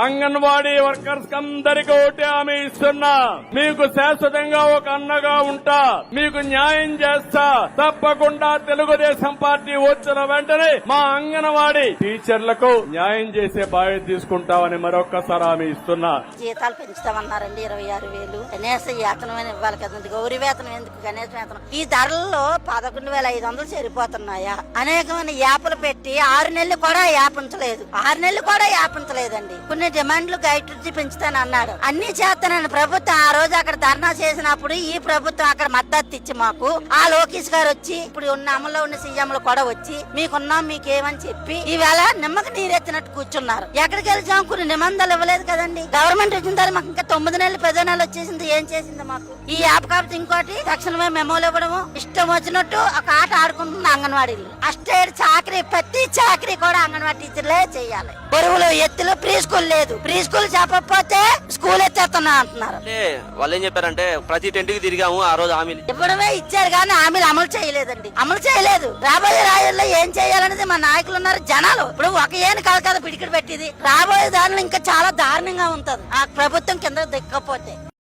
Anganwadi workers అందరికీ ఒకటే హామీ ఇస్తున్నా, మీకు శాశ్వతంగా ఒక అన్నగా ఉంటా, మీకు న్యాయం చేస్తా. తప్పకుండా తెలుగుదేశం పార్టీ వచ్చిన వెంటనే మా అంగన్వాడీ టీచర్లకు న్యాయం చేసే బాధ్యత తీసుకుంటామని మరొక్కసారి హామీ ఇస్తున్నా. జీతాలు పెంచుతామన్నారండి 26,000. కనీస వేతనం ఇవ్వాలి కదండి, గౌరీ వేతనం ఎందుకు, కనీస వేతనం. ఈ ధరల్లో 11,500 చేరిపోతున్నాయా? అనేకమైన యాప్లు పెట్టి 6 నెలలు కూడా యాపించలేదు, 6 నెలలు కూడా యాపించలేదండి. కొన్ని డిమాండ్లు గైడ్చి పెంచుతాను అన్నాడు, అన్ని చేస్తానని ప్రభుత్వం ఆ రోజు అక్కడ ధర్నా చేసినప్పుడు ఈ ప్రభుత్వం అక్కడ మద్దతు ఇచ్చి మాకు ఆ లోకేష్ గారు వచ్చి ఇప్పుడు ఉన్న అమల్లో ఉన్న సీఎంలు కూడా వచ్చి మీకున్నాం మీకేమని చెప్పి ఈవేళ నిమ్మకి నీరెత్తినట్టు కూర్చున్నారు. ఎక్కడికి వెళ్తాం, కొన్ని నిబంధనలు ఇవ్వలేదు కదండి. గవర్నమెంట్ వచ్చిన తర్వాత మాకు ఇంకా 9 నెలలు 10 నెలలు వచ్చేసింది, ఏం చేసింది మాకు? ఈ యాప్ కాబట్టి ఇంకోటి తక్షణమే మెమోలు ఇవ్వడము, ఇష్టం వచ్చినట్టు ఒక ఆట ఆడుకుంటున్న అంగన్వాడీలు. అస్టేడ్ చాకరీ, ప్రతి చాకరీ కూడా అంగన్వాడీ టీచర్లే చేయాలి. బరువులు ఎత్తులు ప్రీ స్కూల్ లేదు, ప్రీ స్కూల్ చెప్పకపోతే స్కూల్ ఎత్తేస్తున్నా అంటున్నారు. వాళ్ళు ఏం చెప్పారంటే ప్రతి టెంట్కి తిరిగాము, ఆ రోజు హామీలు ఇవ్వడమే ఇచ్చారు కానీ హామీలు అమలు చేయలేదండి, అమలు చేయలేదు. రాబోయే రాజుల్లో ఏం చేయాలనేది మా నాయకులు ఉన్నారు. జనాలు ఇప్పుడు ఒక ఏను కాదు పిడికిడి పెట్టింది, రాబోయే దానిలో ఇంకా చాలా దారుణంగా ఉంటది ఆ ప్రభుత్వం కింద దిక్కపోతే.